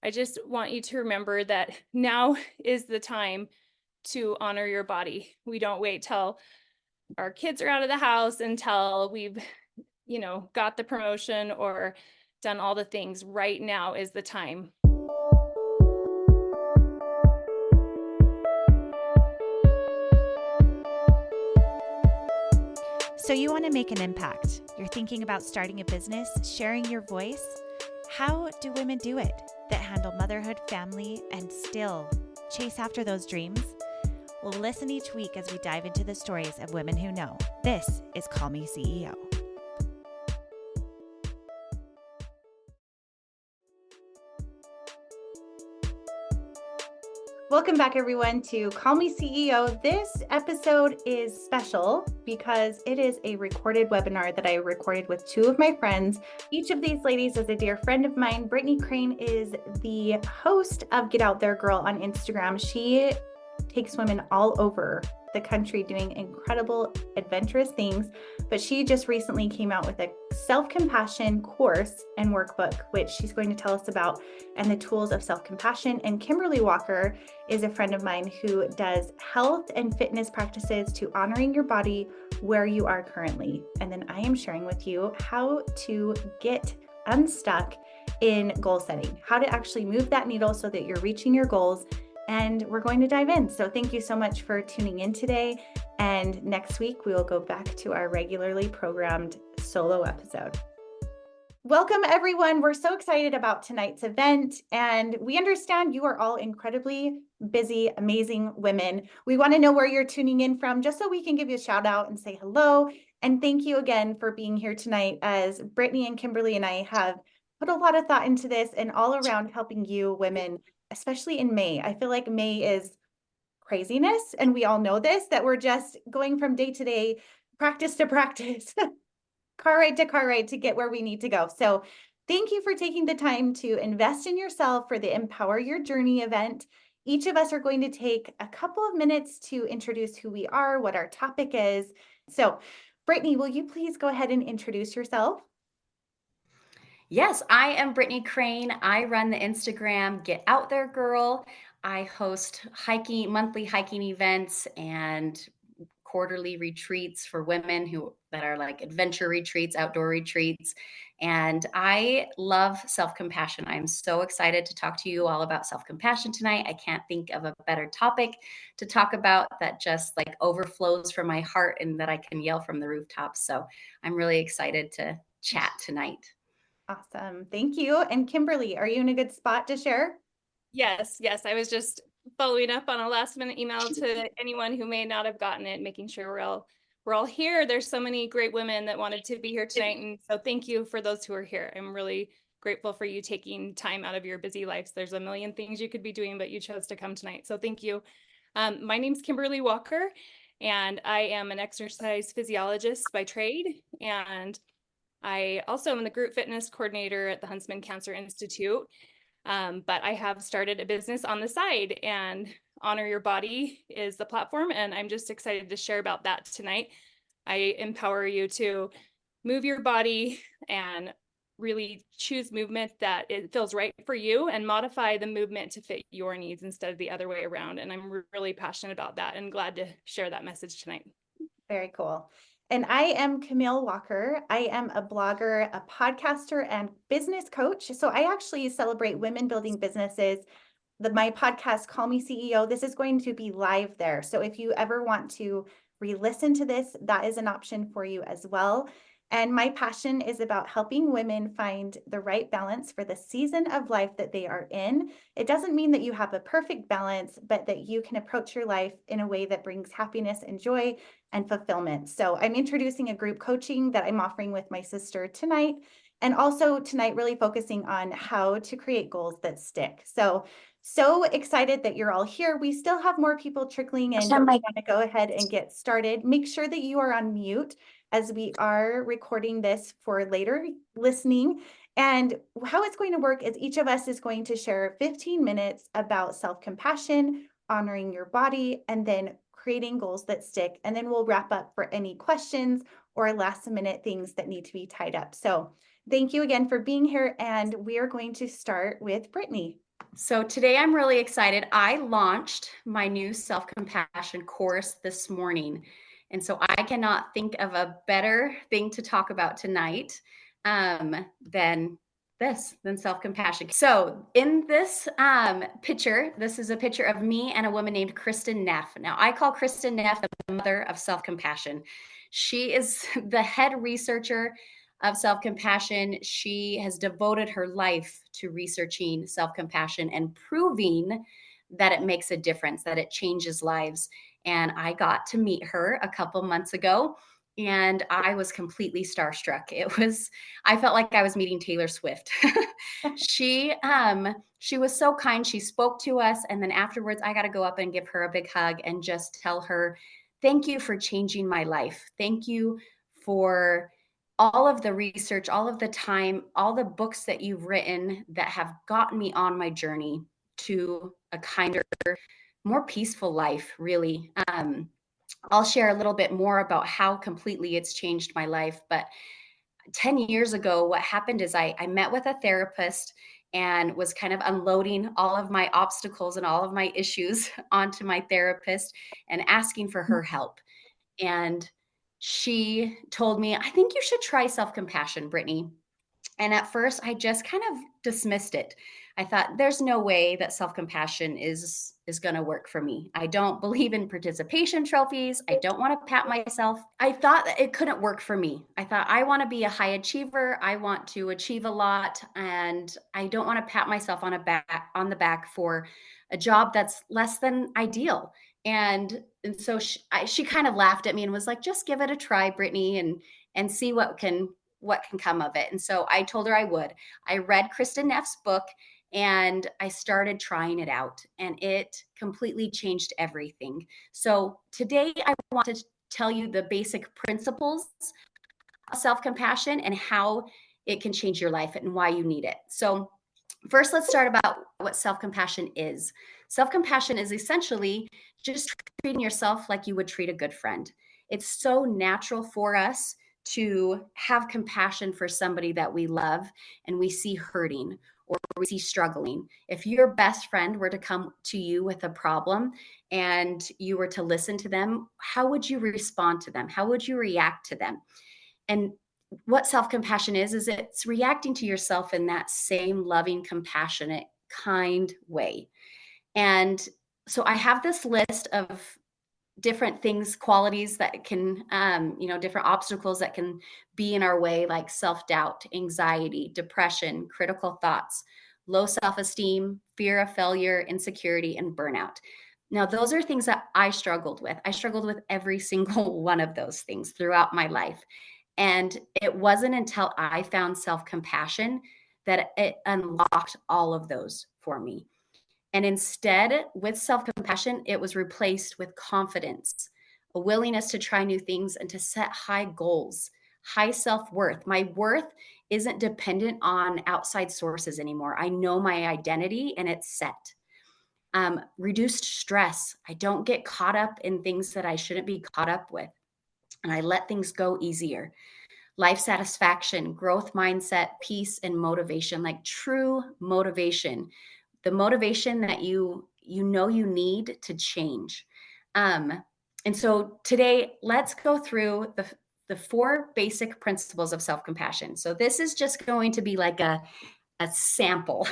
I just want you to remember that now is the time to honor your body. We don't wait till our kids are out of the house until we've, got the promotion or done all the things. Right now is the time. So you want to make an impact. You're thinking about starting a business, sharing your voice. How do women do it that handle motherhood, family, and still chase after those dreams? Well, listen each week as we dive into the stories of women who know. This is Call Me CEO. Welcome back, everyone, to Call Me CEO. This episode is special because it is a recorded webinar that I recorded with two of my friends. Each of these ladies is a dear friend of mine. Brittany Crane is the host of Get Out There Girl on Instagram. She takes women all over the country doing incredible, adventurous things, but she just recently came out with a self-compassion course and workbook, which she's going to tell us about, and the tools of self-compassion. And Kimberly Walker is a friend of mine who does health and fitness practices to honoring your body where you are currently. And then I am sharing with you how to get unstuck in goal setting, how to actually move that needle so that you're reaching your goals. And we're going to dive in. So thank you so much for tuning in today. And next week, we will go back to our regularly programmed solo episode. Welcome, everyone. We're so excited about tonight's event. And we understand you are all incredibly busy, amazing women. We want to know where you're tuning in from, just so we can give you a shout out and say hello. And thank you again for being here tonight, as Brittany and Kimberly and I have put a lot of thought into this and all around helping you women, especially in May. I feel like May is craziness, and we all know this, that we're just going from day to day, practice to practice, car ride to car ride to get where we need to go. So thank you for taking the time to invest in yourself for the Empower Your Journey event. Each of us are going to take a couple of minutes to introduce who we are, what our topic is. So Brittany, will you please go ahead and introduce yourself? Yes, I am Brittany Crane. I run the Instagram Get Out There Girl. I host monthly hiking events and quarterly retreats for women that are like adventure retreats, outdoor retreats. And I love self-compassion. I'm so excited to talk to you all about self-compassion tonight. I can't think of a better topic to talk about that just like overflows from my heart and that I can yell from the rooftops. So I'm really excited to chat tonight. Awesome. Thank you. And Kimberly, are you in a good spot to share? Yes. I was just following up on a last minute email to anyone who may not have gotten it, making sure we're all here. There's so many great women that wanted to be here tonight. And so thank you for those who are here. I'm really grateful for you taking time out of your busy lives. There's a million things you could be doing, but you chose to come tonight. So thank you. My name's Kimberly Walker, and I am an exercise physiologist by trade. And I also am the group fitness coordinator at the Huntsman Cancer Institute. But I have started a business on the side, and Honor Your Body is the platform. And I'm just excited to share about that tonight. I empower you to move your body and really choose movement that it feels right for you and modify the movement to fit your needs instead of the other way around. And I'm really passionate about that and glad to share that message tonight. Very cool. And I am Camille Walker. I am a blogger, a podcaster, and business coach. So I actually celebrate women building businesses. My podcast, Call Me CEO, this is going to be live there. So if you ever want to re-listen to this, that is an option for you as well. And my passion is about helping women find the right balance for the season of life that they are in. It doesn't mean that you have a perfect balance, but that you can approach your life in a way that brings happiness and joy and fulfillment. So I'm introducing a group coaching that I'm offering with my sister tonight. And also tonight, really focusing on how to create goals that stick. So excited that you're all here. We still have more people trickling in, but we're going to go ahead and get started. Make sure that you are on mute, as we are recording this for later listening. And how it's going to work is each of us is going to share 15 minutes about self-compassion, honoring your body, and then creating goals that stick. And then we'll wrap up for any questions or last minute things that need to be tied up. So Thank you again for being here. And we are going to start with Brittany. So today I'm really excited. I launched my new self-compassion course this morning. And so I cannot think of a better thing to talk about tonight than than self-compassion. So in this picture, this is a picture of me and a woman named Kristen Neff. Now I call Kristen Neff the mother of self-compassion. She is the head researcher of self-compassion. She has devoted her life to researching self-compassion and proving that it makes a difference, that it changes lives. And I got to meet her a couple months ago, and I was completely starstruck. I felt like I was meeting Taylor Swift. She was so kind. She spoke to us, and then afterwards I got to go up and give her a big hug and just tell her, thank you for changing my life. Thank you for all of the research, all of the time, all the books that you've written that have gotten me on my journey to a kinder, more peaceful life, really. I'll share a little bit more about how completely it's changed my life. But 10 years ago, what happened is I met with a therapist and was kind of unloading all of my obstacles and all of my issues onto my therapist and asking for her help. And she told me, I think you should try self-compassion, Brittany. And at first, I just kind of dismissed it. I thought, there's no way that self-compassion is going to work for me. I don't believe in participation trophies. I don't want to pat myself. I thought that it couldn't work for me. I thought, I want to be a high achiever. I want to achieve a lot, and I don't want to pat myself on the back for a job that's less than ideal. And so she kind of laughed at me and was like, just give it a try, Brittany, and see what can come of it. And so I told her I would. I read Kristen Neff's book and I started trying it out, and it completely changed everything. So today I want to tell you the basic principles of self-compassion and how it can change your life and why you need it. So first, let's start about what self-compassion is. Self-compassion is essentially just treating yourself like you would treat a good friend. It's so natural for us to have compassion for somebody that we love and we see hurting or we see struggling. If your best friend were to come to you with a problem and you were to listen to them, how would you respond to them? How would you react to them? And what self-compassion is it's reacting to yourself in that same loving, compassionate, kind way. And so I have this list of different things, qualities that can, different obstacles that can be in our way, like self-doubt, anxiety, depression, critical thoughts, low self-esteem, fear of failure, insecurity, and burnout. Now, those are things that I struggled with. I struggled with every single one of those things throughout my life. And it wasn't until I found self-compassion that it unlocked all of those for me. And instead, with self-compassion, it was replaced with confidence, a willingness to try new things and to set high goals, high self-worth. My worth isn't dependent on outside sources anymore. I know my identity and it's set. Reduced stress. I don't get caught up in things that I shouldn't be caught up with. And I let things go easier. Life satisfaction, growth mindset, peace, and motivation, like true motivation. The motivation that you need to change. And so today, let's go through the 4 basic principles of self-compassion. So this is just going to be like a sample.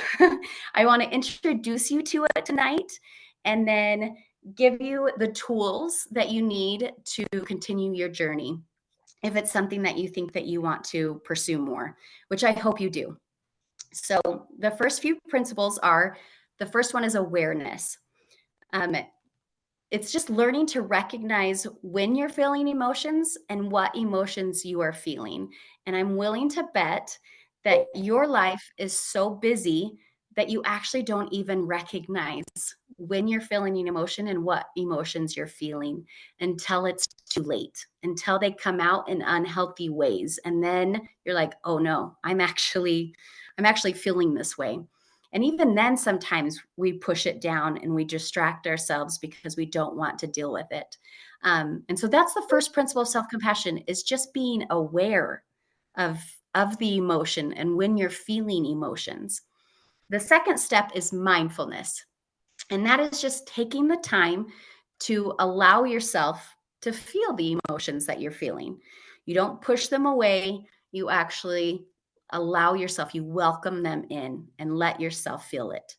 I want to introduce you to it tonight and then give you the tools that you need to continue your journey if it's something that you think that you want to pursue more, which I hope you do. So the first few principles are, the first one is awareness. It's just learning to recognize when you're feeling emotions and what emotions you are feeling. And I'm willing to bet that your life is so busy that you actually don't even recognize when you're feeling an emotion and what emotions you're feeling until it's too late, until they come out in unhealthy ways. And then you're like, oh no, I'm actually feeling this way. And even then, sometimes we push it down and we distract ourselves because we don't want to deal with it. And so that's the first principle of self-compassion, is just being aware of of the emotion and when you're feeling emotions. The second step is mindfulness. And that is just taking the time to allow yourself to feel the emotions that you're feeling. You don't push them away. You actually allow yourself, you welcome them in and let yourself feel it.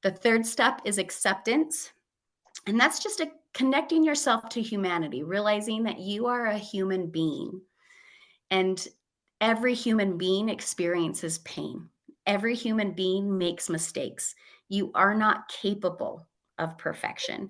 The third step is acceptance. And that's just connecting yourself to humanity, realizing that you are a human being. And every human being experiences pain. Every human being makes mistakes. You are not capable of perfection.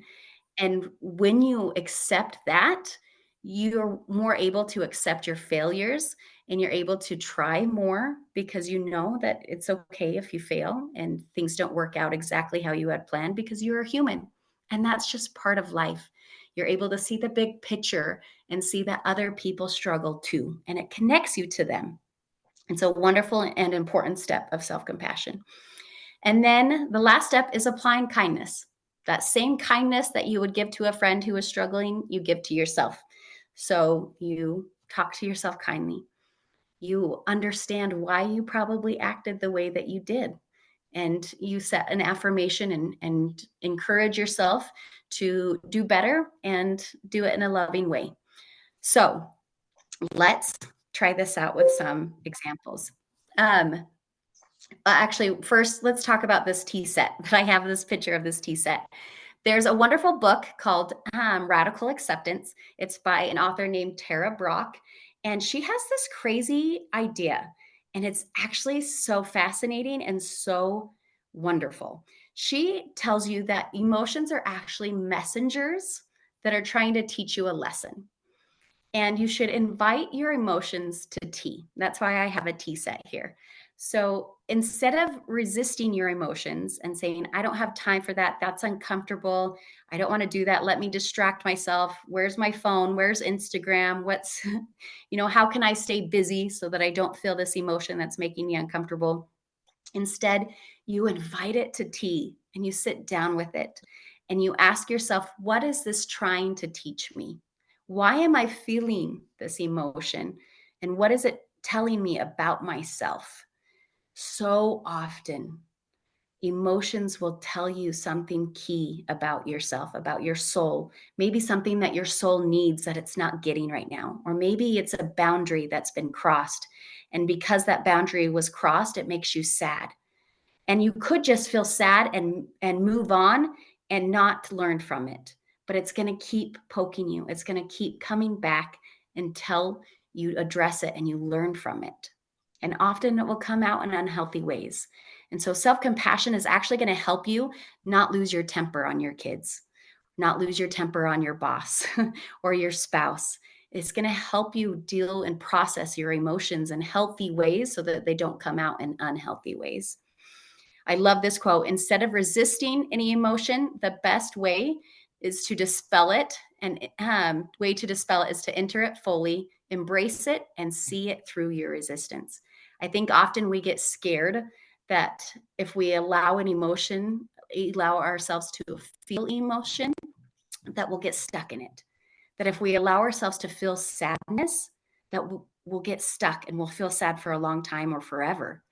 And when you accept that, you're more able to accept your failures and you're able to try more because you know that it's okay if you fail and things don't work out exactly how you had planned because you're a human. And that's just part of life. You're able to see the big picture and see that other people struggle too, and it connects you to them. It's a wonderful and important step of self-compassion. And then the last step is applying kindness. That same kindness that you would give to a friend who is struggling, you give to yourself. So you talk to yourself kindly. You understand why you probably acted the way that you did. And you set an affirmation and encourage yourself to do better and do it in a loving way. So let's try this out with some examples. Actually, first, let's talk about this tea set. I have this picture of this tea set. There's a wonderful book called Radical Acceptance. It's by an author named Tara Brach. And she has this crazy idea. And it's actually so fascinating and so wonderful. She tells you that emotions are actually messengers that are trying to teach you a lesson. And you should invite your emotions to tea. That's why I have a tea set here. So instead of resisting your emotions and saying, I don't have time for that, that's uncomfortable, I don't want to do that, let me distract myself, where's my phone, where's Instagram, what's, how can I stay busy so that I don't feel this emotion that's making me uncomfortable? Instead, you invite it to tea and you sit down with it and you ask yourself, what is this trying to teach me? Why am I feeling this emotion? And what is it telling me about myself? So often, emotions will tell you something key about yourself, about your soul, maybe something that your soul needs that it's not getting right now, or maybe it's a boundary that's been crossed. And because that boundary was crossed, it makes you sad. And you could just feel sad and move on and not learn from it. But it's going to keep poking you. It's going to keep coming back until you address it and you learn from it. And often it will come out in unhealthy ways. And so self-compassion is actually going to help you not lose your temper on your kids, not lose your temper on your boss or your spouse. It's going to help you deal and process your emotions in healthy ways so that they don't come out in unhealthy ways. I love this quote. Instead of resisting any emotion, the best way is to dispel it. And way to dispel it is to enter it fully, embrace it, and see it through your resistance. I think often we get scared that if we allow an emotion, allow ourselves to feel emotion, that we'll get stuck in it. That if we allow ourselves to feel sadness, that we'll get stuck and we'll feel sad for a long time or forever.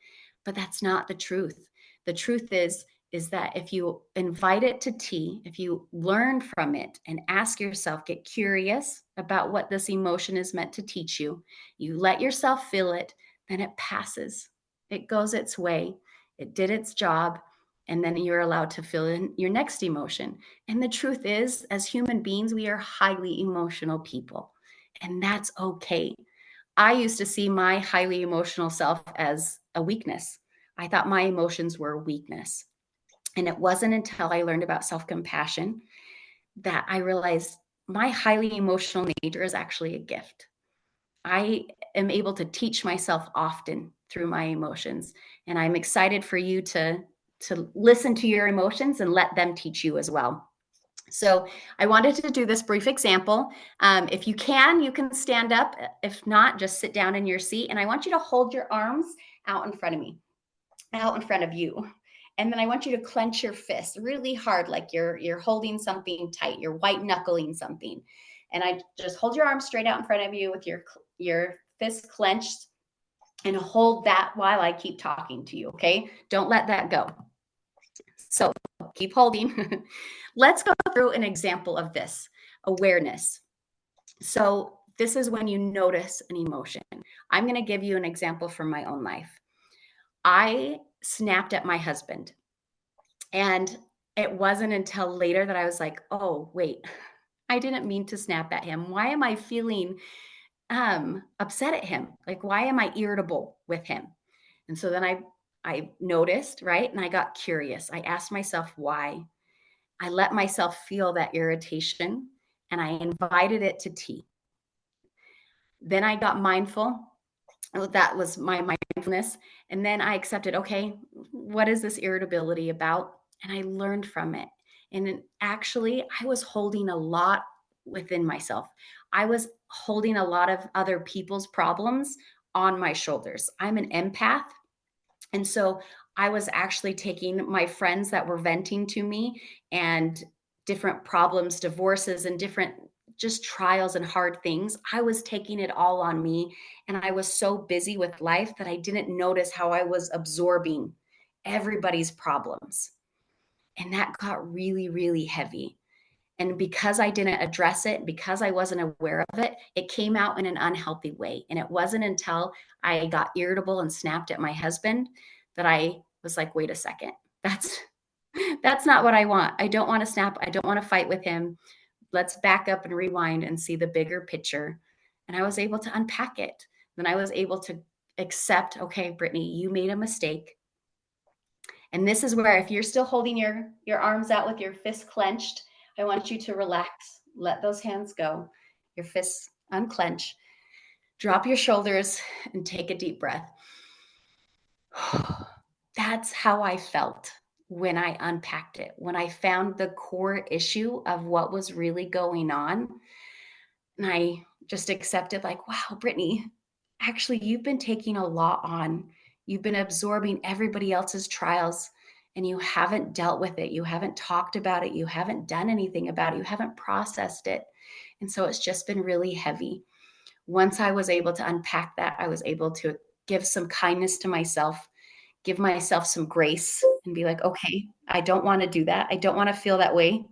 But that's not the truth. The truth is that if you invite it to tea, if you learn from it and ask yourself, get curious about what this emotion is meant to teach you, you let yourself feel it, then it passes. It goes its way. It did its job. And then you're allowed to feel in your next emotion. And the truth is, as human beings, we are highly emotional people. And that's okay. I used to see my highly emotional self as a weakness. I thought my emotions were a weakness. And it wasn't until I learned about self-compassion that I realized my highly emotional nature is actually a gift. I am able to teach myself often through my emotions. And I'm excited for you to listen to your emotions and let them teach you as well. So I wanted to do this brief example. If you can stand up. If not, just sit down in your seat. And I want you to hold your arms out in front of me, out in front of you. And then I want you to clench your fists really hard, like you're holding something tight, you're white knuckling something. And I just hold your arms straight out in front of you with your fist clenched. and hold that while I keep talking to you. Okay. Don't let that go. So keep holding. Let's go through an example of this awareness. So this is when you notice an emotion. I'm going to give you an example from my own life. I snapped at my husband, and it wasn't until later that I was like, oh, wait, I didn't mean to snap at him. Why am I feeling upset at him? Like, why am I irritable with him? And so then I noticed, right? And I got curious. I asked myself why. I let myself feel that irritation and I invited it to tea. Then I got mindful. That was my mindfulness. And then I accepted, okay, what is this irritability about? And I learned from it. And actually, I was holding a lot within myself. I was holding a lot of other people's problems on my shoulders. I'm an empath. And so I was actually taking my friends that were venting to me and different problems, divorces, and different just trials and hard things. I was taking it all on me. And I was so busy with life that I didn't notice how I was absorbing everybody's problems. And that got really, really heavy. And because I didn't address it, because I wasn't aware of it, it came out in an unhealthy way. And it wasn't until I got irritable and snapped at my husband that I was like, wait a second, that's not what I want. I don't want to snap. I don't want to fight with him. Let's back up and rewind and see the bigger picture. And I was able to unpack it. Then I was able to accept, okay, Brittany, you made a mistake. And this is where, if you're still holding your arms out with your fists clenched, I want you to relax. Let those hands go. Your fists unclench. Drop your shoulders and take a deep breath. That's how I felt when I unpacked it, when I found the core issue of what was really going on. And I just accepted, like, wow, Brittany, actually, you've been taking a lot on. You've been absorbing everybody else's trials and you haven't dealt with it. You haven't talked about it. You haven't done anything about it. You haven't processed it. And so it's just been really heavy. Once I was able to unpack that, I was able to give some kindness to myself, give myself some grace, and be like, okay, I don't want to do that. I don't want to feel that way.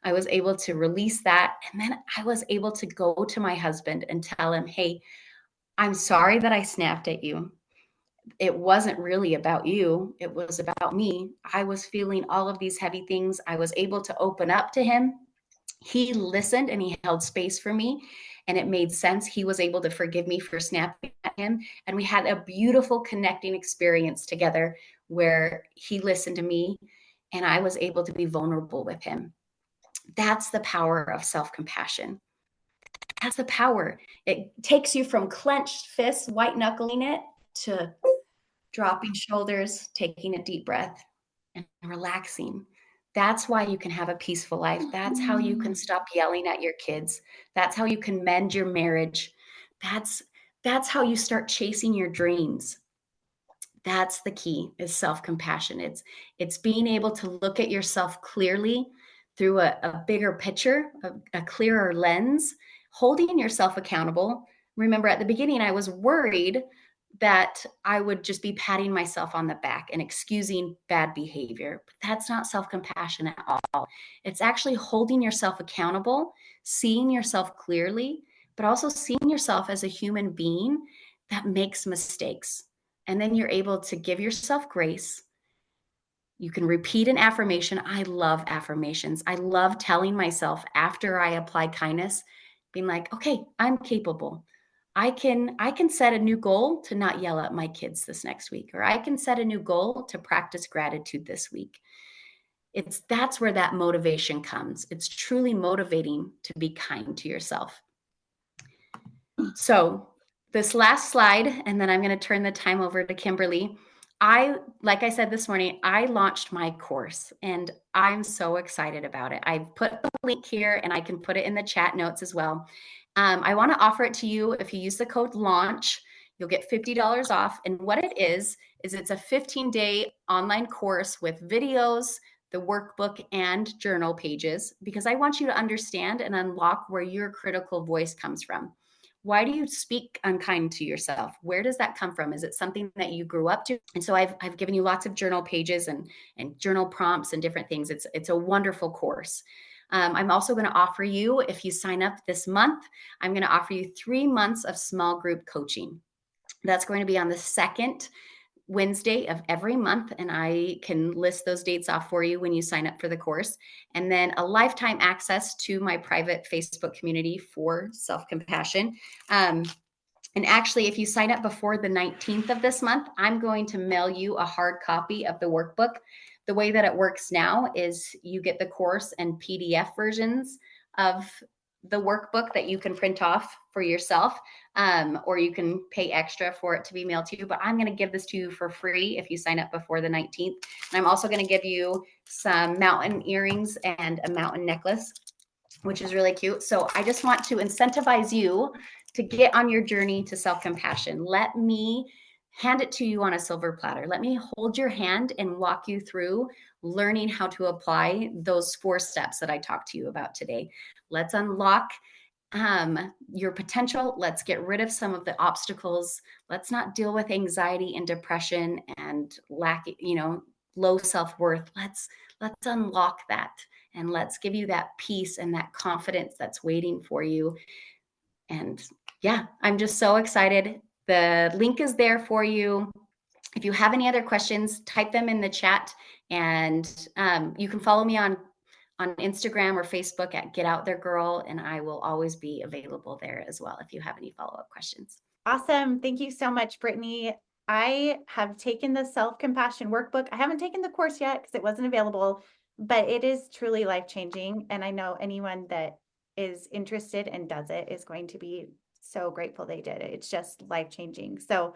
I was able to release that. And then I was able to go to my husband and tell him, hey, I'm sorry that I snapped at you. It wasn't really about you. It was about me. I was feeling all of these heavy things. I was able to open up to him. He listened and he held space for me, and it made sense. He was able to forgive me for snapping at him. And we had a beautiful connecting experience together where he listened to me and I was able to be vulnerable with him. That's the power of self-compassion. That's the power. It takes you from clenched fists, white knuckling it, to dropping shoulders, taking a deep breath, and relaxing. That's why you can have a peaceful life. That's how you can stop yelling at your kids. That's how you can mend your marriage. That's how you start chasing your dreams. That's the key, is self-compassion. It's being able to look at yourself clearly through a bigger picture, a clearer lens, holding yourself accountable. Remember, at the beginning, I was worried that I would just be patting myself on the back and excusing bad behavior. But that's not self-compassion at all. It's actually holding yourself accountable, seeing yourself clearly, but also seeing yourself as a human being that makes mistakes. And then you're able to give yourself grace. You can repeat an affirmation. I love affirmations. I love telling myself after I apply kindness, being like, okay, I'm capable. I can set a new goal to not yell at my kids this next week, or I can set a new goal to practice gratitude this week. That's where that motivation comes. It's truly motivating to be kind to yourself. So this last slide, and then I'm going to turn the time over to Kimberly. Like I said this morning, I launched my course and I'm so excited about it. I've put the link here and I can put it in the chat notes as well. I want to offer it to you. If you use the code LAUNCH, you'll get $50 off. And what it is it's a 15-day online course with videos, the workbook, and journal pages, because I want you to understand and unlock where your critical voice comes from. why do you speak unkind to yourself? Where does that come from? Is it something that you grew up to? And so I've given you lots of journal pages and journal prompts and different things. It's a wonderful course. I'm also going to offer you, if you sign up this month, I'm going to offer you 3 months of small group coaching. That's going to be on the second Wednesday of every month, and I can list those dates off for you when you sign up for the course. And then a lifetime access to my private Facebook community for self-compassion. And actually, if you sign up before the 19th of this month, I'm going to mail you a hard copy of the workbook. The way that it works now is you get the course and PDF versions of the workbook that you can print off for yourself, or you can pay extra for it to be mailed to you. But I'm going to give this to you for free if you sign up before the 19th. And I'm also going to give you some mountain earrings and a mountain necklace, which is really cute. So I just want to incentivize you to get on your journey to self-compassion. Let me hand it to you on a silver platter. Let me hold your hand and walk you through learning how to apply those 4 steps that I talked to you about today. Let's unlock your potential. Let's get rid of some of the obstacles. Let's not deal with anxiety and depression and low self-worth. Let's unlock that, and let's give you that peace and that confidence that's waiting for you. And yeah, I'm just so excited. The link is there for you. If you have any other questions, type them in the chat, and you can follow me on Instagram or Facebook at Get Out There Girl, and I will always be available there as well if you have any follow-up questions. Awesome. Thank you so much, Brittany. I have taken the self-compassion workbook. I haven't taken the course yet because it wasn't available, but it is truly life-changing. And I know anyone that is interested and does it is going to be so grateful they did it. It's just life-changing. So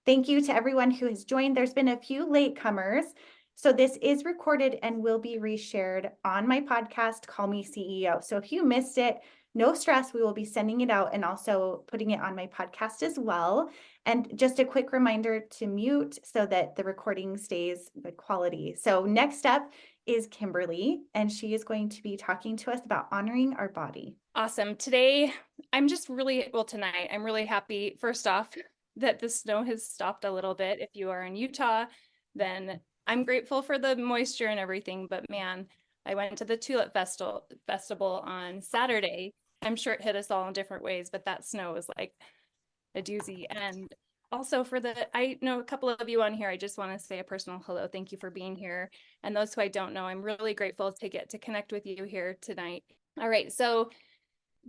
thank you to everyone who has joined. There's been a few latecomers. So this is recorded and will be reshared on my podcast, Call Me CEO. So if you missed it, no stress, we will be sending it out and also putting it on my podcast as well. And just a quick reminder to mute so that the recording stays good quality. So next up is Kimberly, and she is going to be talking to us about honoring our body. Awesome. Today, tonight, I'm really happy, first off, that the snow has stopped a little bit. If you are in Utah, then I'm grateful for the moisture and everything, but man, I went to the Tulip Festival on Saturday. I'm sure it hit us all in different ways, but that snow was like a doozy. And also I know a couple of you on here, I just want to say a personal hello. Thank you for being here. And those who I don't know, I'm really grateful to get to connect with you here tonight. All right, so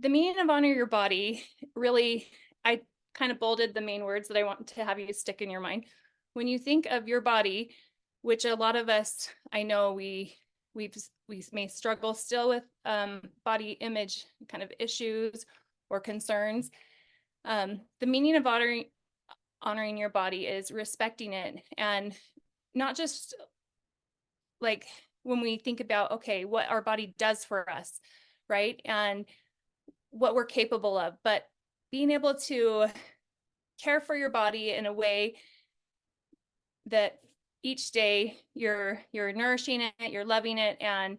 the meaning of honor your body, really, I kind of bolded the main words that I want to have you stick in your mind. When you think of your body, which a lot of us, I know we may struggle still with body image kind of issues or concerns. The meaning of honoring your body is respecting it, and not just like when we think about, okay, what our body does for us, right? And what we're capable of, but being able to care for your body in a way that each day you're nourishing it, you're loving it. And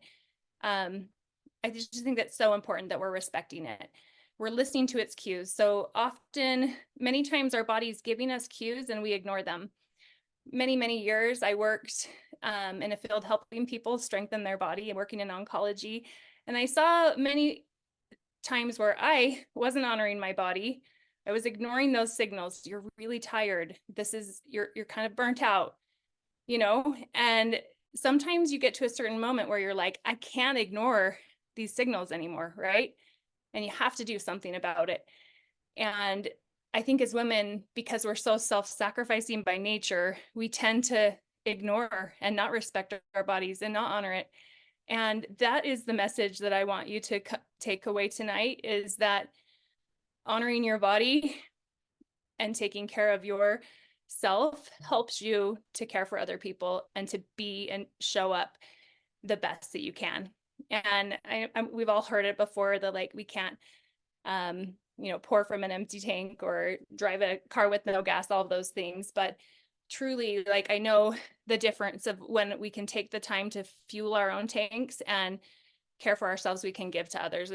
I just think that's so important that we're respecting it. We're listening to its cues. So often, many times our body's giving us cues and we ignore them. Many years I worked in a field helping people strengthen their body and working in oncology. And I saw many times where I wasn't honoring my body. I was ignoring those signals. You're really tired. You're kind of burnt out, and sometimes you get to a certain moment where you're like, I can't ignore these signals anymore, right? And you have to do something about it. And I think as women, because we're so self-sacrificing by nature, we tend to ignore and not respect our bodies and not honor it. And that is the message that I want you to take away tonight, is that honoring your body and taking care of yourself helps you to care for other people and to be and show up the best that you can. And we've all heard it before, that like we can't, pour from an empty tank or drive a car with no gas, all of those things. But truly, like, I know the difference of when we can take the time to fuel our own tanks and care for ourselves, we can give to others.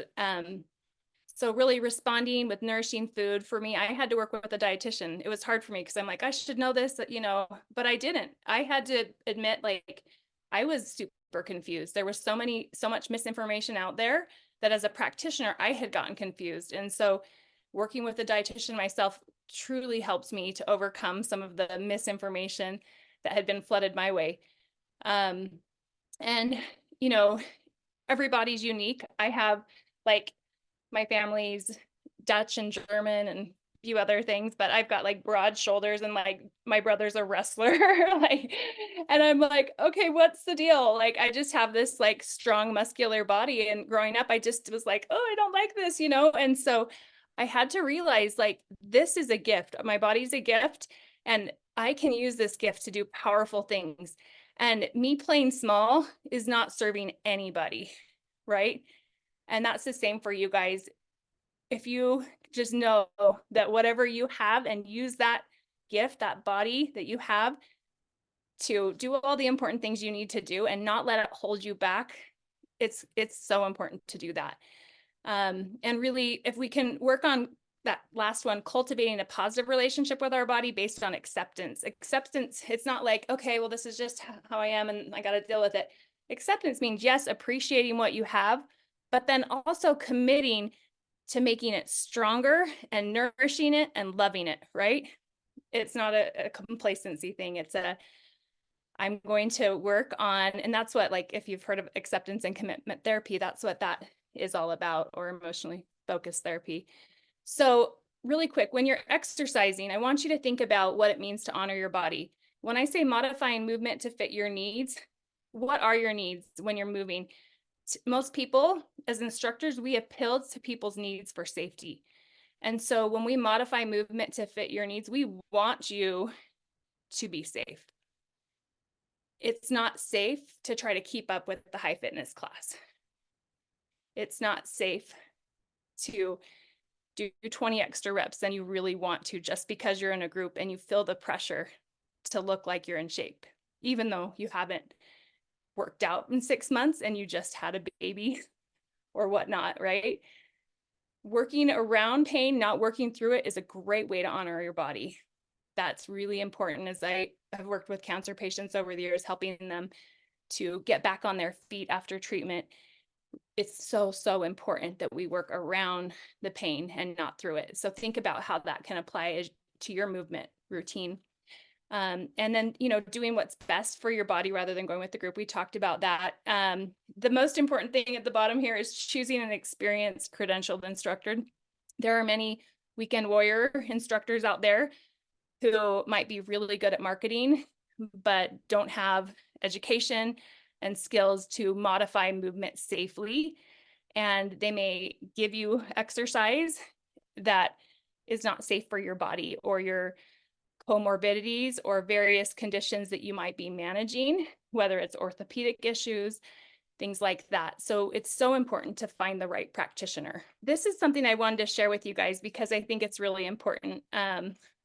So really responding with nourishing food for me, I had to work with a dietitian. It was hard for me because I'm like, I should know this, you know, but I didn't. I had to admit, like, I was super confused. There was so much misinformation out there that as a practitioner, I had gotten confused. And so working with a dietitian myself truly helps me to overcome some of the misinformation that had been flooded my way. Um, and, you know, everybody's unique. I have like my family's Dutch and German and a few other things, but I've got like broad shoulders and like my brother's a wrestler. Like, and I'm like, okay, what's the deal? Like, I just have this like strong muscular body. And growing up, I just was like, oh, I don't like this, you know? And so I had to realize like, this is a gift. My body's a gift. And I can use this gift to do powerful things. And me playing small is not serving anybody, right? And that's the same for you guys. If you just know that whatever you have and use that gift, that body that you have to do all the important things you need to do and not let it hold you back, it's so important to do that. And really, if we can work on that last one, cultivating a positive relationship with our body based on acceptance. Acceptance, it's not like, okay, well, this is just how I am and I got to deal with it. Acceptance means, yes, appreciating what you have, but then also committing to making it stronger and nourishing it and loving it, right? It's not a complacency thing. It's I'm going to work on, and that's what, like, if you've heard of acceptance and commitment therapy, that's what that is all about, or emotionally focused therapy. So really quick, when you're exercising, I want you to think about what it means to honor your body. When I say modifying movement to fit your needs, what are your needs when you're moving? Most people, as instructors, we appeal to people's needs for safety. And so when we modify movement to fit your needs, we want you to be safe. It's not safe to try to keep up with the high fitness class. It's not safe to do 20 extra reps than you really want to just because you're in a group and you feel the pressure to look like you're in shape, even though you haven't worked out in 6 months and you just had a baby or whatnot, right? Working around pain, not working through it, is a great way to honor your body. That's really important, as I have worked with cancer patients over the years, helping them to get back on their feet after treatment. It's so, so important that we work around the pain and not through it. So think about how that can apply to your movement routine. And then, you know, doing what's best for your body rather than going with the group. We talked about that. The most important thing at the bottom here is choosing an experienced, credentialed instructor. There are many weekend warrior instructors out there who might be really good at marketing, but don't have education and skills to modify movement safely. And they may give you exercise that is not safe for your body or your comorbidities or various conditions that you might be managing, whether it's orthopedic issues, things like that. So it's so important to find the right practitioner. This is something I wanted to share with you guys because I think it's really important.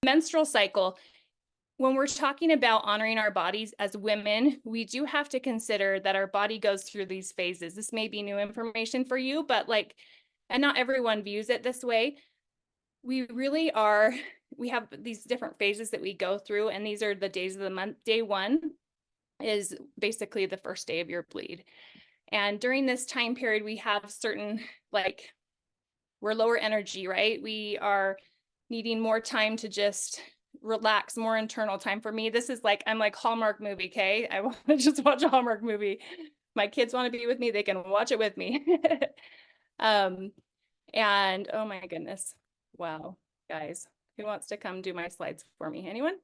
Menstrual cycle. When we're talking about honoring our bodies as women, we do have to consider that our body goes through these phases. This may be new information for you, but like, and not everyone views it this way. We have these different phases that we go through, and these are the days of the month. Day 1 is basically the first day of your bleed. And during this time period, we have certain, like, we're lower energy, right? We are needing more time to just relax, more internal time. For me, this is like, I'm like Hallmark movie, okay? I want to just watch a Hallmark movie. My kids want to be with me, they can watch it with me. And oh my goodness. Wow, guys, who wants to come do my slides for me? Anyone?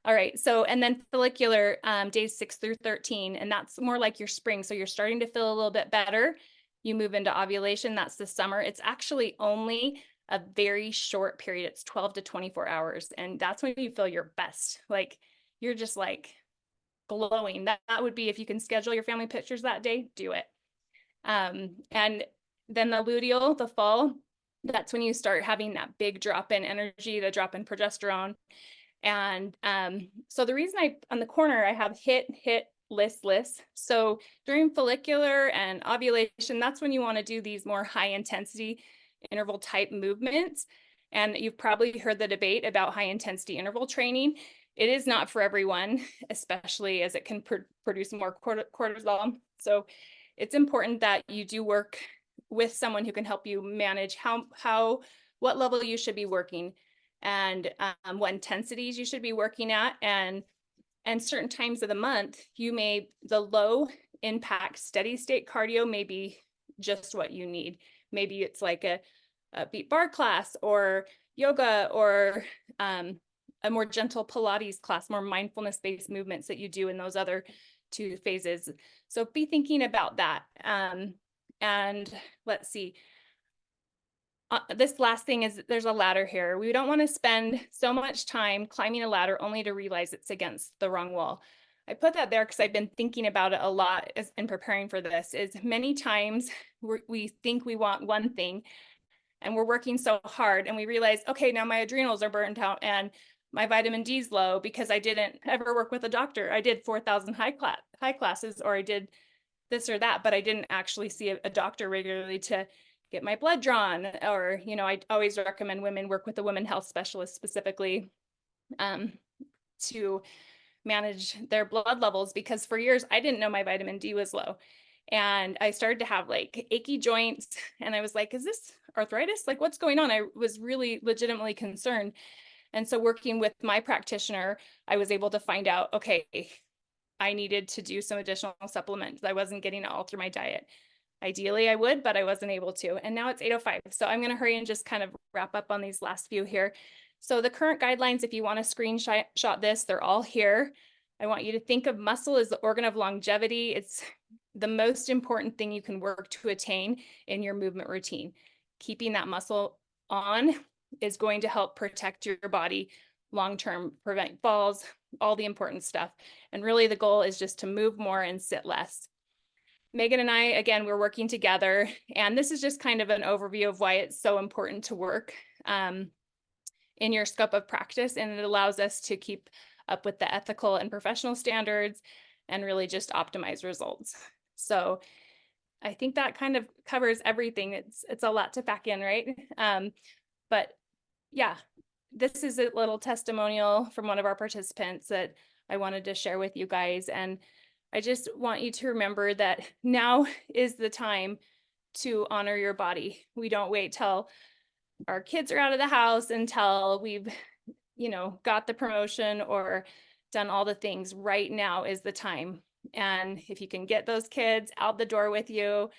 All right, so, and then follicular, days 6 through 13, and that's more like your spring. So you're starting to feel a little bit better. You move into ovulation, that's the summer. It's actually only a very short period. It's 12 to 24 hours. And that's when you feel your best. Like, you're just like glowing. That would be, if you can schedule your family pictures that day, do it. And then the luteal, the fall, that's when you start having that big drop in energy, the drop in progesterone. And so the reason on the corner, I have hit, listless. So during follicular and ovulation, that's when you want to do these more high intensity interval type movements. And you've probably heard the debate about high intensity interval training. It is not for everyone, especially as it can produce more cortisol. So it's important that you do work with someone who can help you manage what level you should be working, and what intensities you should be working at, and certain times of the month, the low impact steady state cardio may be just what you need. Maybe it's like a beat bar class or yoga, or a more gentle Pilates class, more mindfulness based movements that you do in those other 2 phases. So be thinking about that. And let's see. This last thing is, there's a ladder here. We don't want to spend so much time climbing a ladder only to realize it's against the wrong wall. I put that there because I've been thinking about it a lot in preparing for this. Is many times we think we want one thing and we're working so hard and we realize, okay, now my adrenals are burnt out and my vitamin D is low because I didn't ever work with a doctor. I did 4,000 high classes, or I did this or that, but I didn't actually see a doctor regularly to get my blood drawn. Or, I always recommend women work with a women health specialist specifically to manage their blood levels, because for years I didn't know my vitamin D was low. And I started to have like achy joints, and I was like, is this arthritis? Like, what's going on? I was really legitimately concerned. And so working with my practitioner, I was able to find out, okay, I needed to do some additional supplements. I wasn't getting it all through my diet. Ideally I would, but I wasn't able to. And now it's 8:05. So I'm going to hurry and just kind of wrap up on these last few here. So the current guidelines, if you want to screenshot this, they're all here. I want you to think of muscle as the organ of longevity. It's the most important thing you can work to attain in your movement routine. Keeping that muscle on is going to help protect your body long-term, prevent falls, all the important stuff. And really the goal is just to move more and sit less. Megan and I, again, we're working together, and this is just kind of an overview of why it's so important to work in your scope of practice, and it allows us to keep up with the ethical and professional standards and really just optimize results. So I think that kind of covers everything. It's a lot to pack in, right? But yeah, this is a little testimonial from one of our participants that I wanted to share with you guys. And I just want you to remember that now is the time to honor your body. We don't wait till our kids are out of the house until we've, got the promotion or done all the things. Right now is the time. And if you can get those kids out the door with you,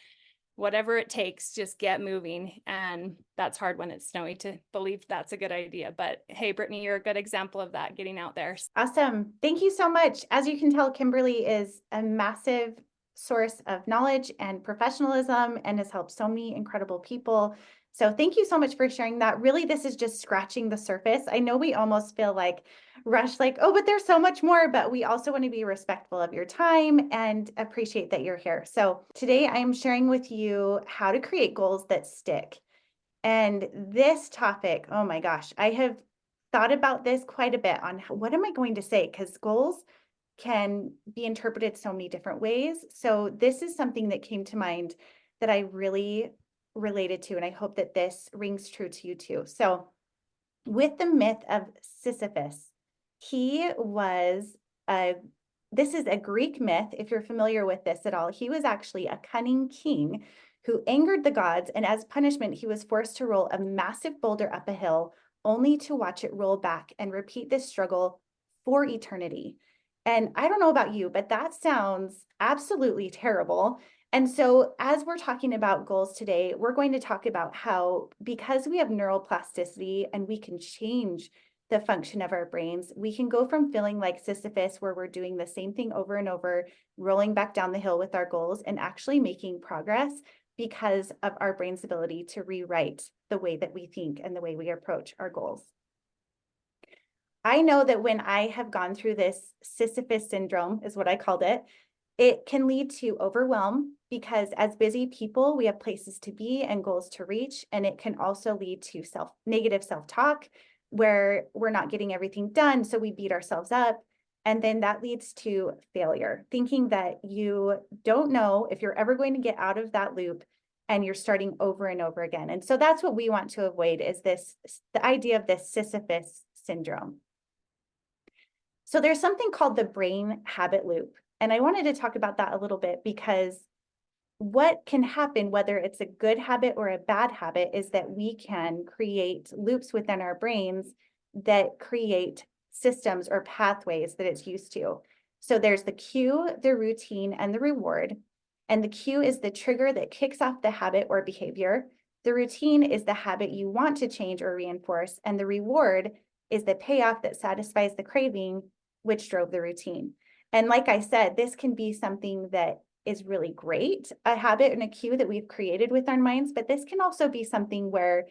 whatever it takes, just get moving. And that's hard when it's snowy to believe that's a good idea. But hey, Brittany, you're a good example of that, getting out there. Awesome. Thank you so much. As you can tell, Kimberly is a massive source of knowledge and professionalism and has helped so many incredible people. So thank you so much for sharing that. Really, this is just scratching the surface. I know we almost feel like rushed, like, oh, but there's so much more, but we also want to be respectful of your time and appreciate that you're here. So today I am sharing with you how to create goals that stick. And this topic, oh my gosh, I have thought about this quite a bit on what am I going to say? Because goals can be interpreted so many different ways. So this is something that came to mind that I really related to, and I hope that this rings true to you too. So with the myth of Sisyphus, this is a Greek myth, if you're familiar with this at all. He was actually a cunning king who angered the gods, and as punishment, he was forced to roll a massive boulder up a hill, only to watch it roll back and repeat this struggle for eternity. And I don't know about you, but that sounds absolutely terrible. And so as we're talking about goals today, we're going to talk about how, because we have neuroplasticity and we can change the function of our brains, we can go from feeling like Sisyphus, where we're doing the same thing over and over, rolling back down the hill with our goals, and actually making progress because of our brain's ability to rewrite the way that we think and the way we approach our goals. I know that when I have gone through this Sisyphus syndrome, is what I called it, it can lead to overwhelm, because as busy people, we have places to be and goals to reach. And it can also lead to negative self-talk, where we're not getting everything done. So we beat ourselves up. And then that leads to failure, thinking that you don't know if you're ever going to get out of that loop and you're starting over and over again. And so that's what we want to avoid, is the idea of this Sisyphus syndrome. So there's something called the brain habit loop. And I wanted to talk about that a little bit, because what can happen, whether it's a good habit or a bad habit, is that we can create loops within our brains that create systems or pathways that it's used to. So there's the cue, the routine, and the reward. And the cue is the trigger that kicks off the habit or behavior. The routine is the habit you want to change or reinforce. And the reward is the payoff that satisfies the craving, which drove the routine. And like I said, this can be something that is really great, a habit and a cue that we've created with our minds, but this can also be something where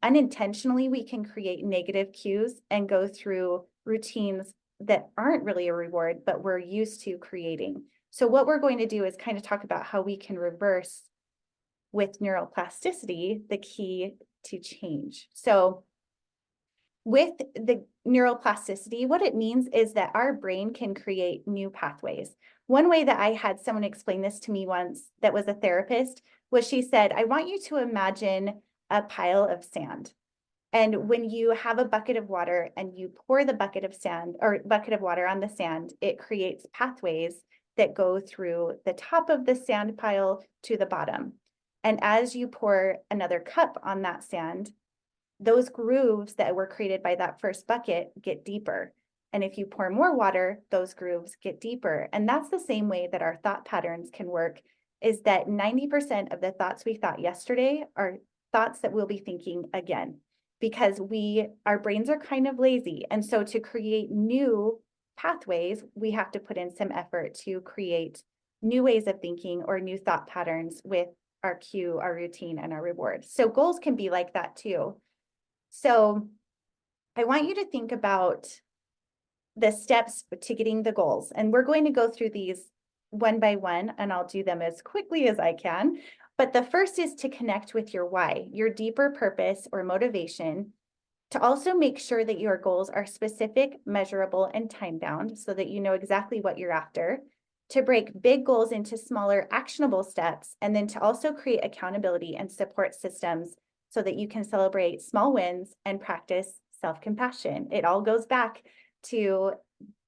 unintentionally we can create negative cues and go through routines that aren't really a reward, but we're used to creating. So what we're going to do is kind of talk about how we can reverse, with neuroplasticity, the key to change. So with the neuroplasticity, what it means is that our brain can create new pathways. One way that I had someone explain this to me once, that was a therapist, was she said, I want you to imagine a pile of sand. And when you have a bucket of water and you pour the bucket of sand or bucket of water on the sand, it creates pathways that go through the top of the sand pile to the bottom. And as you pour another cup on that sand, those grooves that were created by that first bucket get deeper. And if you pour more water, those grooves get deeper. And that's the same way that our thought patterns can work, is that 90% of the thoughts we thought yesterday are thoughts that we'll be thinking again, because our brains are kind of lazy. And so to create new pathways, we have to put in some effort to create new ways of thinking or new thought patterns with our cue, our routine, and our reward. So goals can be like that too. So I want you to think about the steps to getting the goals. And we're going to go through these one by one, and I'll do them as quickly as I can. But the first is to connect with your why, your deeper purpose or motivation, to also make sure that your goals are specific, measurable, and time-bound so that you know exactly what you're after, to break big goals into smaller, actionable steps, and then to also create accountability and support systems so that you can celebrate small wins and practice self-compassion. It all goes back to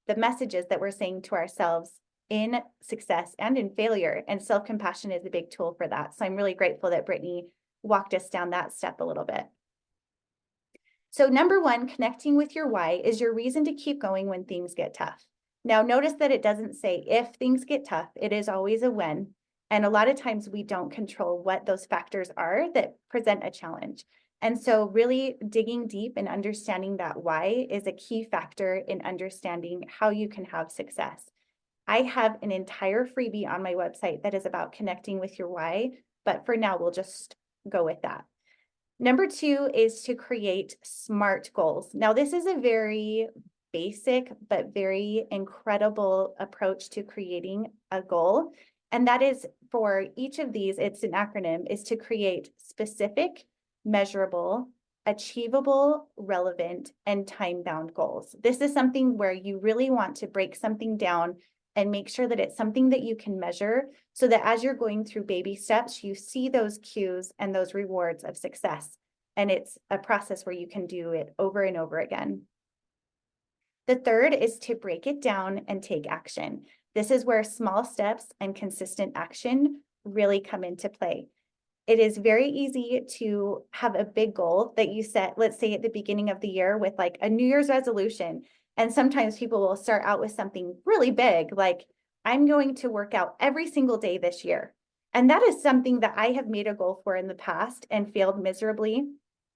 the messages that we're saying to ourselves in success and in failure, and self-compassion is a big tool for that. So I'm really grateful that Brittany walked us down that step a little bit. So number one, connecting with your why is your reason to keep going when things get tough. Now notice that it doesn't say if things get tough, it is always a when. And a lot of times we don't control what those factors are that present a challenge. And so really digging deep and understanding that why is a key factor in understanding how you can have success. I have an entire freebie on my website that is about connecting with your why, but for now, we'll just go with that. Number two is to create SMART goals. Now, this is a very basic, but very incredible approach to creating a goal. And that is, for each of these, it's an acronym, is to create specific, measurable, achievable, relevant, and time-bound goals. This is something where you really want to break something down and make sure that it's something that you can measure, so that as you're going through baby steps, you see those cues and those rewards of success. And it's a process where you can do it over and over again. The third is to break it down and take action. This is where small steps and consistent action really come into play. It is very easy to have a big goal that you set, let's say at the beginning of the year, with like a New Year's resolution. And sometimes people will start out with something really big, like I'm going to work out every single day this year. And that is something that I have made a goal for in the past and failed miserably.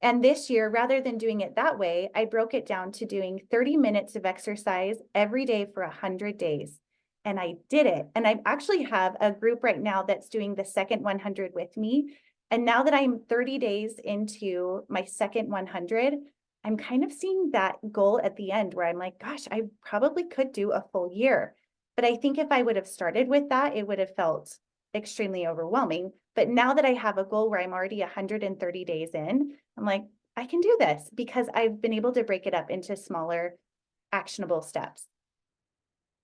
And this year, rather than doing it that way, I broke it down to doing 30 minutes of exercise every day for 100 days. And I did it. And I actually have a group right now that's doing the second 100 with me. And now that I'm 30 days into my second 100, I'm kind of seeing that goal at the end where I'm like, gosh, I probably could do a full year. But I think if I would have started with that, it would have felt extremely overwhelming. But now that I have a goal where I'm already 130 days in, I'm like, I can do this because I've been able to break it up into smaller, actionable steps.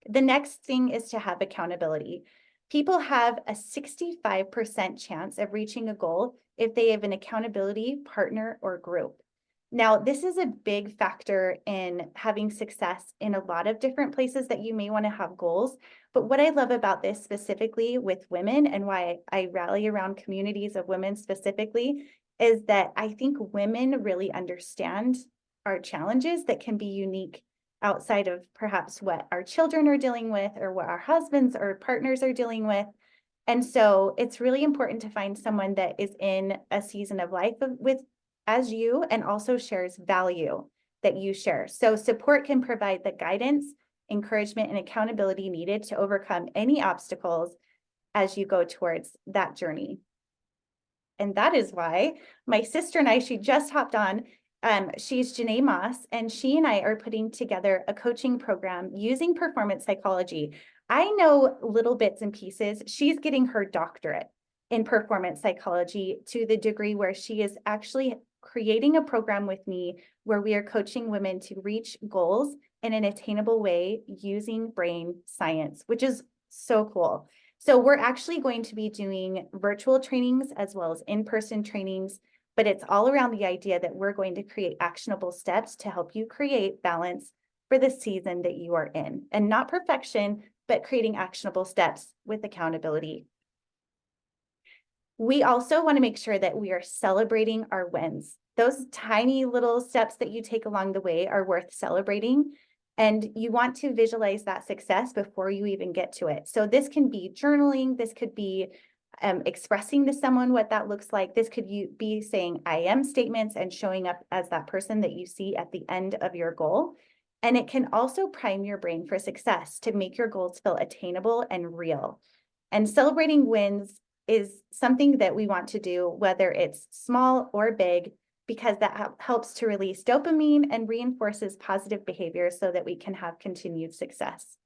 The next thing is to have accountability. People have a 65% chance of reaching a goal if they have an accountability partner or group. Now, this is a big factor in having success in a lot of different places that you may want to have goals. But what I love about this specifically with women, and why I rally around communities of women specifically, is that I think women really understand our challenges that can be unique outside of perhaps what our children are dealing with or what our husbands or partners are dealing with. And so it's really important to find someone that is in a season of life with as you, and also shares value that you share. So support can provide the guidance, encouragement, and accountability needed to overcome any obstacles as you go towards that journey. And that is why my sister and I, she just hopped on. She's Janae Moss, and she and I are putting together a coaching program using performance psychology. I know little bits and pieces. She's getting her doctorate in performance psychology to the degree where she is actually creating a program with me where we are coaching women to reach goals in an attainable way using brain science, which is so cool. So we're actually going to be doing virtual trainings as well as in-person trainings, but it's all around the idea that we're going to create actionable steps to help you create balance for the season that you are in, and not perfection, but creating actionable steps with accountability. We also want to make sure that we are celebrating our wins. Those tiny little steps that you take along the way are worth celebrating. And you want to visualize that success before you even get to it. So this can be journaling. This could be expressing to someone what that looks like. This could be saying I am statements and showing up as that person that you see at the end of your goal. And it can also prime your brain for success to make your goals feel attainable and real. And celebrating wins is something that we want to do, whether it's small or big, because that helps to release dopamine and reinforces positive behaviors so that we can have continued success.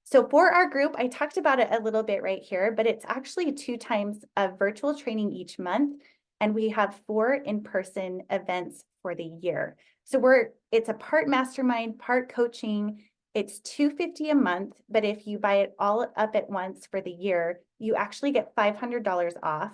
So for our group, I talked about it a little bit right here, but it's actually 2 times of virtual training each month. And we have 4 in-person events for the year. So it's a part mastermind, part coaching. It's $250 a month, but if you buy it all up at once for the year, you actually get $500 off,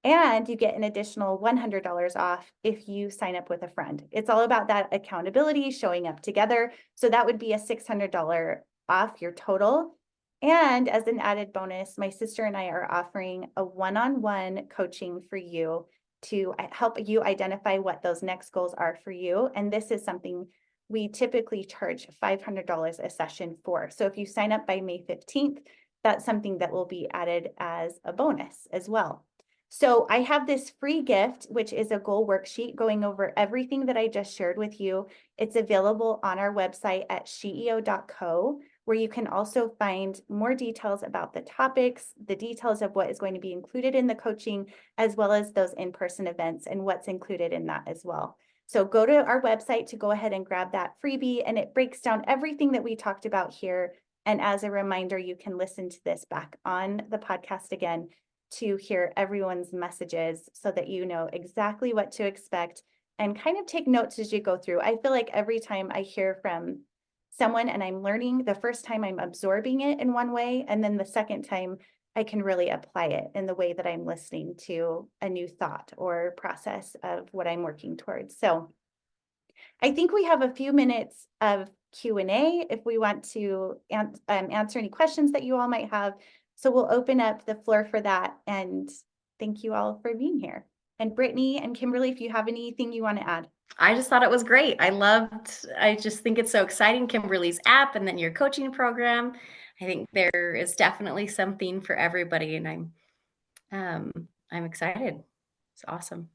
and you get an additional $100 off if you sign up with a friend. It's all about that accountability, showing up together. So that would be a $600 off your total. And as an added bonus, my sister and I are offering a one-on-one coaching for you to help you identify what those next goals are for you. And this is something we typically charge $500 a session for. So if you sign up by May 15th, that's something that will be added as a bonus as well. So I have this free gift, which is a goal worksheet going over everything that I just shared with you. It's available on our website at sheeo.co, where you can also find more details about the topics, the details of what is going to be included in the coaching, as well as those in-person events and what's included in that as well. So go to our website to go ahead and grab that freebie, and it breaks down everything that we talked about here. And as a reminder, you can listen to this back on the podcast again to hear everyone's messages so that you know exactly what to expect and kind of take notes as you go through. I feel like every time I hear from someone and I'm learning, the first time I'm absorbing it in one way, and then the second time I can really apply it in the way that I'm listening to a new thought or process of what I'm working towards. So I think we have a few minutes of Q&A if we want to answer any questions that you all might have. So we'll open up the floor for that. And thank you all for being here. And Brittany and Kimberly, if you have anything you want to add. I just thought it was great. I just think it's so exciting, Kimberly's app and then your coaching program. I think there is definitely something for everybody, and I'm excited. It's awesome.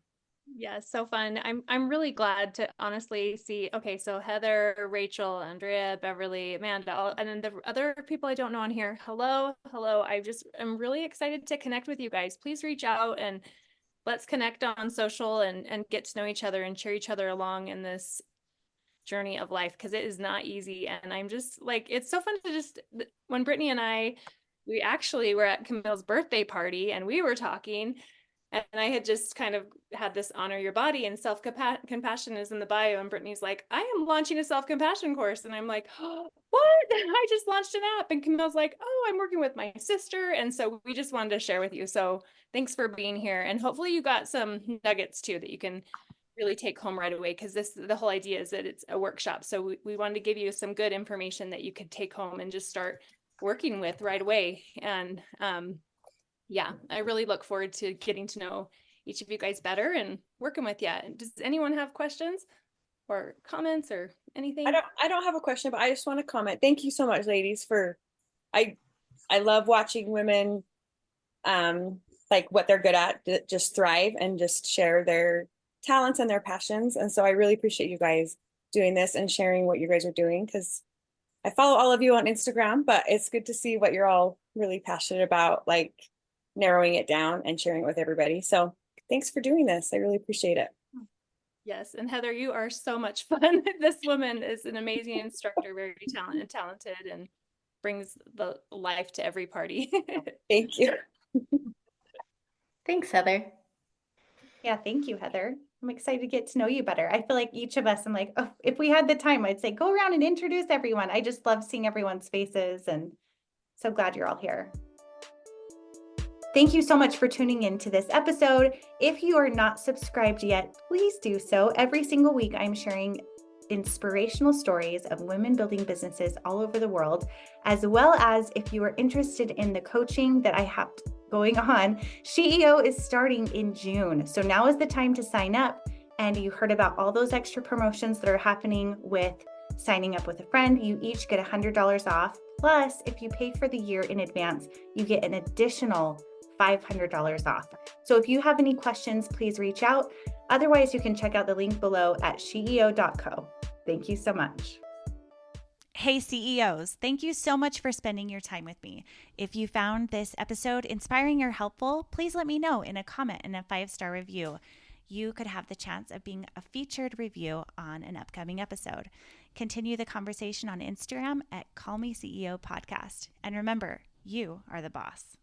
Yeah, so fun. I'm really glad to honestly see. Okay, so Heather, Rachel, Andrea, Beverly, Amanda, and then the other people I don't know on here. Hello. I'm really excited to connect with you guys. Please reach out and let's connect on social and get to know each other and cheer each other along in this journey of life, because it is not easy. And I'm just like, it's so fun to when Brittany and I, we actually were at Camille's birthday party and we were talking. And I had just kind of had this honor your body and self-compassion is in the bio. And Brittany's like, I am launching a self-compassion course. And I'm like, oh, what? I just launched an app. And Camille's like, oh, I'm working with my sister. And so we just wanted to share with you. So thanks for being here. And hopefully you got some nuggets too that you can really take home right away, because the whole idea is that it's a workshop. So we wanted to give you some good information that you could take home and just start working with right away. And yeah, I really look forward to getting to know each of you guys better and working with you. Does anyone have questions or comments or anything? I don't have a question, but I just want to comment. Thank you so much, ladies, for I love watching women like what they're good at, just thrive and just share their talents and their passions. And so I really appreciate you guys doing this and sharing what you guys are doing, because I follow all of you on Instagram, but it's good to see what you're all really passionate about, like narrowing it down and sharing it with everybody. So thanks for doing this. I really appreciate it. Yes. And Heather, you are so much fun. This woman is an amazing instructor, very talented, and brings the life to every party. Thank you. Thanks, Heather. Yeah, thank you, Heather. I'm excited to get to know you better. I feel like each of us, I'm like, oh, if we had the time, I'd say go around and introduce everyone. I just love seeing everyone's faces, and so glad you're all here. Thank you so much for tuning in to this episode. If you are not subscribed yet, please do so. Every single week, I'm sharing inspirational stories of women building businesses all over the world, as well as if you are interested in the coaching that I have going on, SheEO is starting in June. So now is the time to sign up. And you heard about all those extra promotions that are happening with signing up with a friend. You each get $100 off. Plus, if you pay for the year in advance, you get an additional $500 off. So if you have any questions, please reach out. Otherwise, you can check out the link below at sheeo.co. Thank you so much. Hey CEOs, thank you so much for spending your time with me. If you found this episode inspiring or helpful, please let me know in a comment and a 5-star review. You could have the chance of being a featured review on an upcoming episode. Continue the conversation on Instagram at Call Me CEO Podcast. And remember, you are the boss.